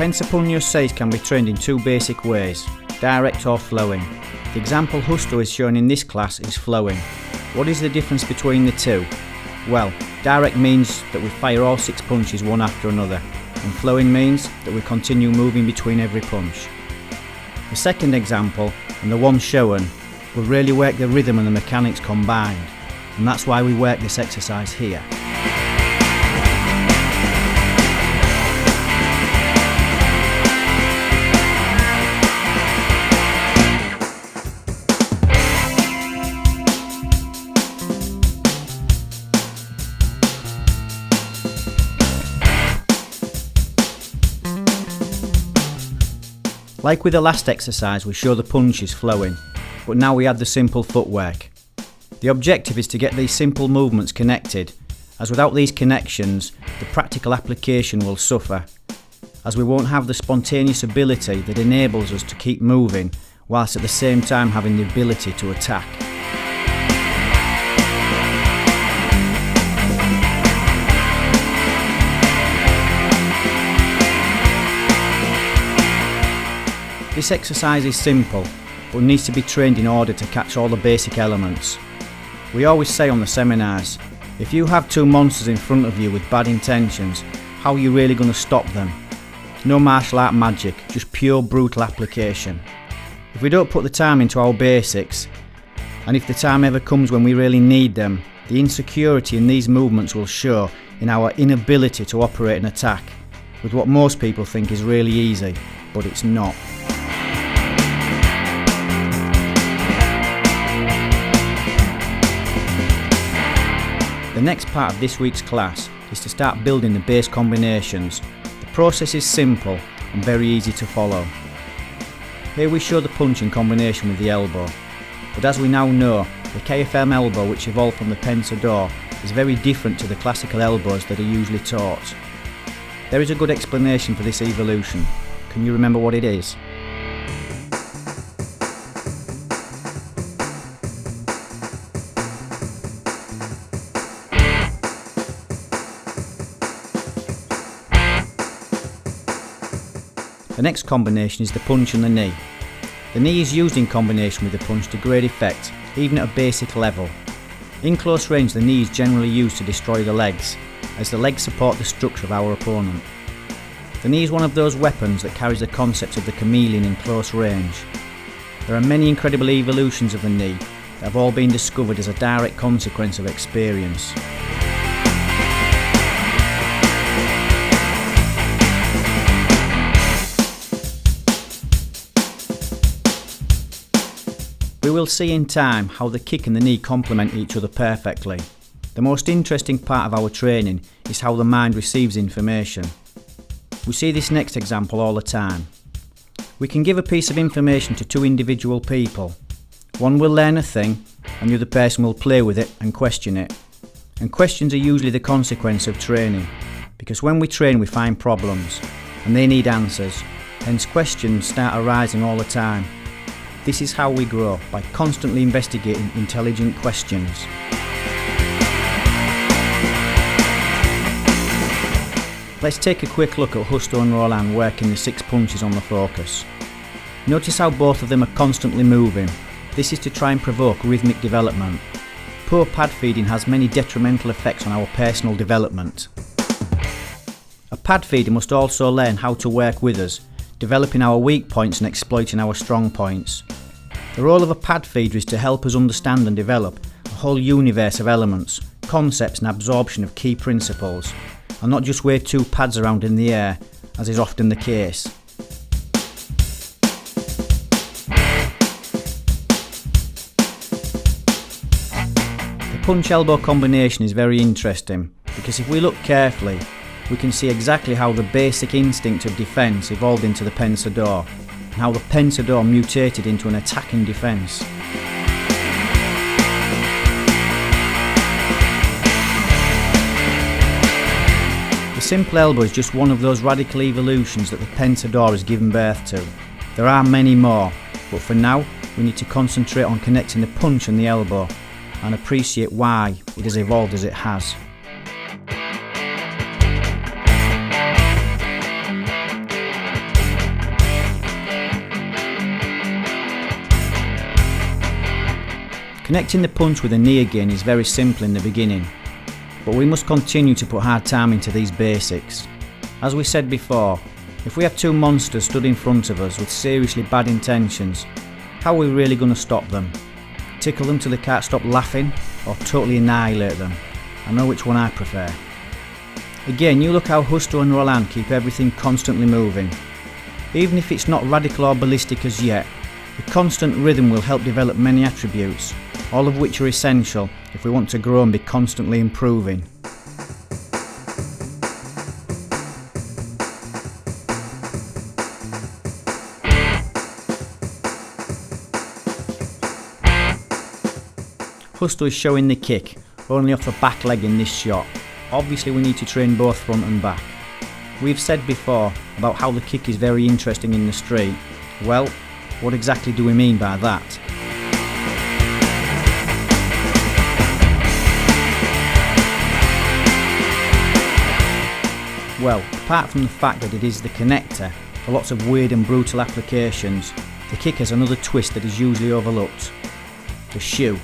Pensapunyo says can be trained in two basic ways, direct or flowing. The example Husto is shown in this class is flowing. What is the difference between the two? Well, direct means that we fire all 6 punches one after another, and flowing means that we continue moving between every punch. The second example, and the one shown, will really work the rhythm and the mechanics combined, and that's why we work this exercise here. Like with the last exercise, we show the punches flowing, but now we add the simple footwork. The objective is to get these simple movements connected, as without these connections, the practical application will suffer, as we won't have the spontaneous ability that enables us to keep moving, whilst at the same time having the ability to attack. This exercise is simple, but needs to be trained in order to catch all the basic elements. We always say on the seminars, if you have 2 monsters in front of you with bad intentions, how are you really going to stop them? No martial art magic, just pure brutal application. If we don't put the time into our basics, and if the time ever comes when we really need them, the insecurity in these movements will show in our inability to operate an attack, with what most people think is really easy, but it's not. The next part of this week's class is to start building the base combinations. The process is simple and very easy to follow. Here we show the punch in combination with the elbow, but as we now know, the KFM elbow, which evolved from the pensador, is very different to the classical elbows that are usually taught. There is a good explanation for this evolution. Can you remember what it is? The next combination is the punch and the knee. The knee is used in combination with the punch to great effect, even at a basic level. In close range, the knee is generally used to destroy the legs, as the legs support the structure of our opponent. The knee is one of those weapons that carries the concept of the chameleon in close range. There are many incredible evolutions of the knee that have all been discovered as a direct consequence of experience. We will see in time how the kick and the knee complement each other perfectly. The most interesting part of our training is how the mind receives information. We see this next example all the time. We can give a piece of information to 2 individual people. One will learn a thing and the other person will play with it and question it. And questions are usually the consequence of training, because when we train we find problems and they need answers, hence questions start arising all the time. This is how we grow, by constantly investigating intelligent questions. Let's take a quick look at Husto and Roland working the 6 punches on the focus. Notice how both of them are constantly moving. This is to try and provoke rhythmic development. Poor pad feeding has many detrimental effects on our personal development. A pad feeder must also learn how to work with us, developing our weak points and exploiting our strong points. The role of a pad feeder is to help us understand and develop a whole universe of elements, concepts and absorption of key principles, and not just wave 2 pads around in the air, as is often the case. The punch-elbow combination is very interesting, because if we look carefully, we can see exactly how the basic instinct of defence evolved into the pensador, and how the pensador mutated into an attacking defence. The simple elbow is just one of those radical evolutions that the pensador has given birth to. There are many more, but for now we need to concentrate on connecting the punch and the elbow, and appreciate why it has evolved as it has. Connecting the punch with the knee again is very simple in the beginning, but we must continue to put hard time into these basics. As we said before, if we have two monsters stood in front of us with seriously bad intentions, how are we really going to stop them? Tickle them till they can't stop laughing, or totally annihilate them? I know which one I prefer. Again, you look how Justo and Roland keep everything constantly moving. Even if it's not radical or ballistic as yet, the constant rhythm will help develop many attributes, all of which are essential if we want to grow and be constantly improving. Justo is showing the kick, only off the back leg in this shot. Obviously we need to train both front and back. We've said before about how the kick is very interesting in the street. Well, what exactly do we mean by that? Well, apart from the fact that it is the connector for lots of weird and brutal applications, the kick has another twist that is usually overlooked. The shoe.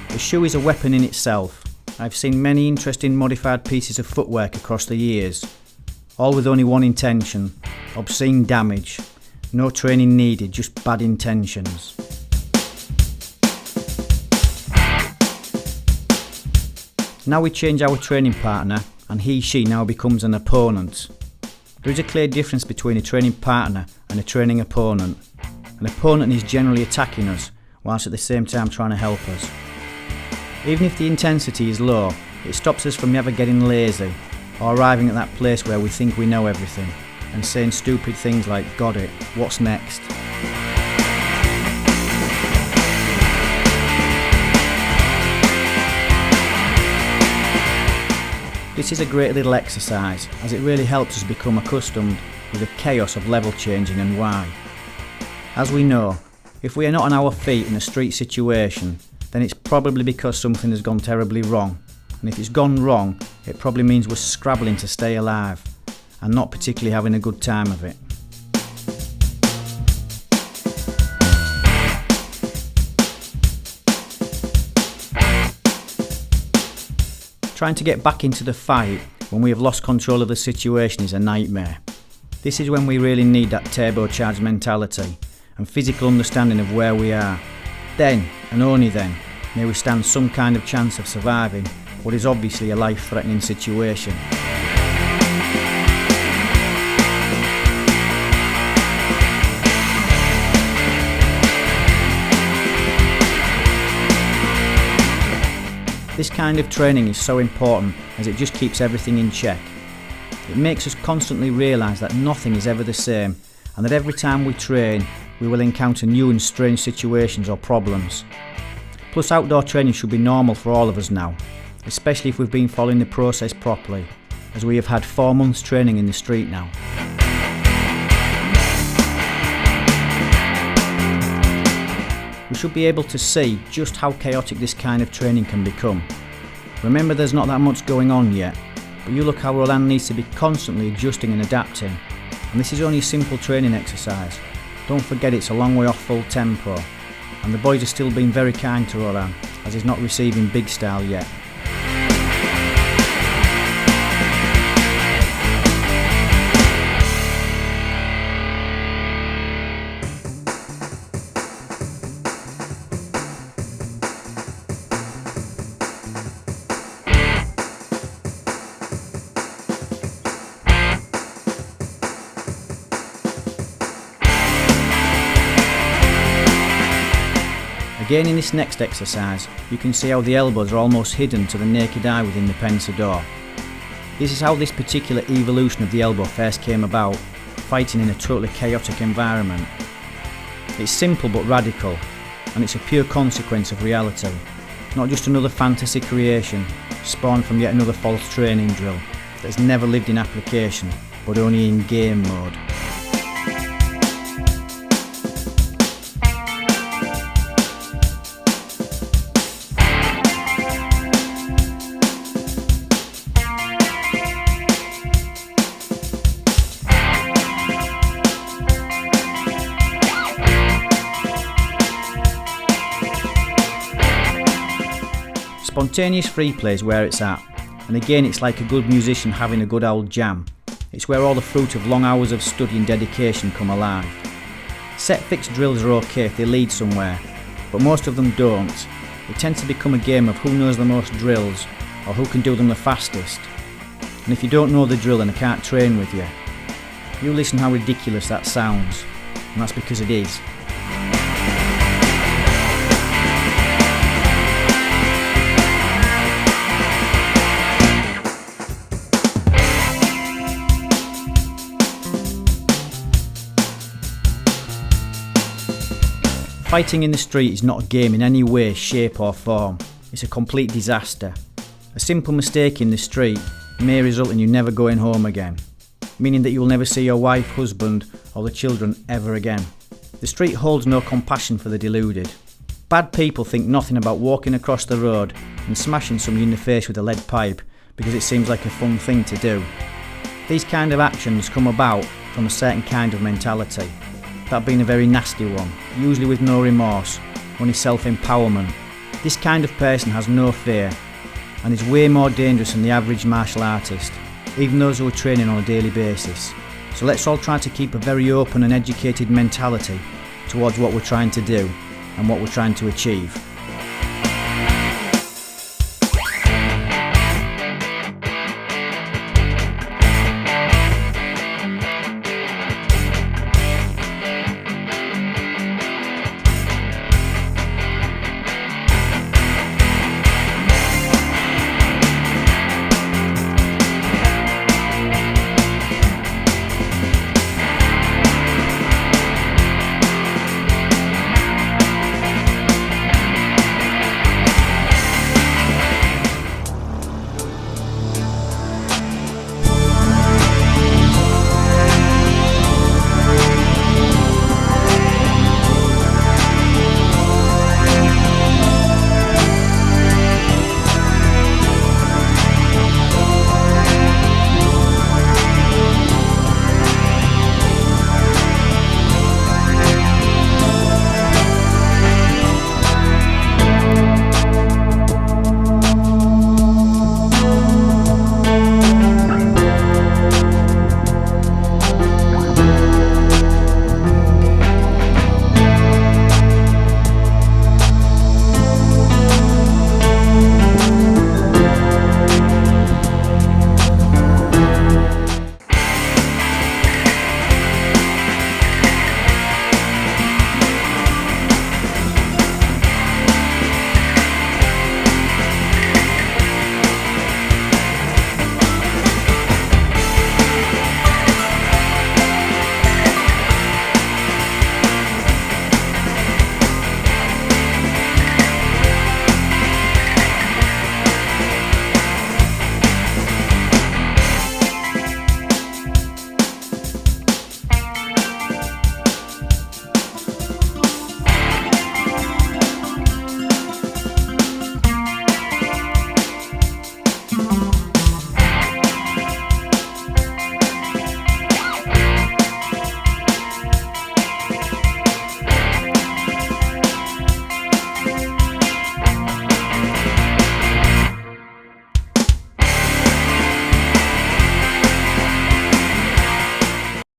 The shoe is a weapon in itself. I've seen many interesting modified pieces of footwork across the years, all with only one intention: obscene damage. No training needed, just bad intentions. Now we change our training partner and he/she now becomes an opponent. There is a clear difference between a training partner and a training opponent. An opponent is generally attacking us, whilst at the same time trying to help us. Even if the intensity is low, it stops us from ever getting lazy or arriving at that place where we think we know everything and saying stupid things like, "Got it, what's next?" This is a great little exercise, as it really helps us become accustomed with the chaos of level changing and why. As we know, if we are not on our feet in a street situation, then it's probably because something has gone terribly wrong. And if it's gone wrong, it probably means we're scrabbling to stay alive and not particularly having a good time of it. Trying to get back into the fight when we have lost control of the situation is a nightmare. This is when we really need that turbocharged mentality and physical understanding of where we are. Then, and only then, may we stand some kind of chance of surviving what is obviously a life-threatening situation. This kind of training is so important as it just keeps everything in check. It makes us constantly realise that nothing is ever the same and that every time we train we will encounter new and strange situations or problems. Plus, outdoor training should be normal for all of us now, especially if we've been following the process properly, as we have had 4 months training in the street now. We should be able to see just how chaotic this kind of training can become. Remember, there's not that much going on yet, but you look how Roland needs to be constantly adjusting and adapting, and this is only a simple training exercise. Don't forget it's a long way off full tempo, and the boys are still being very kind to Roland, as he's not receiving big style yet. Again, in this next exercise, you can see how the elbows are almost hidden to the naked eye within the pensador. This is how this particular evolution of the elbow first came about, fighting in a totally chaotic environment. It's simple but radical, and it's a pure consequence of reality, not just another fantasy creation, spawned from yet another false training drill that has never lived in application, but only in game mode. Spontaneous free play is where it's at, and again it's like a good musician having a good old jam. It's where all the fruit of long hours of study and dedication come alive. Set fixed drills are okay if they lead somewhere, but most of them don't. It tends to become a game of who knows the most drills, or who can do them the fastest. And if you don't know the drill and I can't train with you, you listen how ridiculous that sounds, and that's because it is. Fighting in the street is not a game in any way, shape or form. It's a complete disaster. A simple mistake in the street may result in you never going home again, meaning that you will never see your wife, husband or the children ever again. The street holds no compassion for the deluded. Bad people think nothing about walking across the road and smashing somebody in the face with a lead pipe because it seems like a fun thing to do. These kind of actions come about from a certain kind of mentality. That being a very nasty one, usually with no remorse, only self-empowerment. This kind of person has no fear and is way more dangerous than the average martial artist, even those who are training on a daily basis. So let's all try to keep a very open and educated mentality towards what we're trying to do and what we're trying to achieve.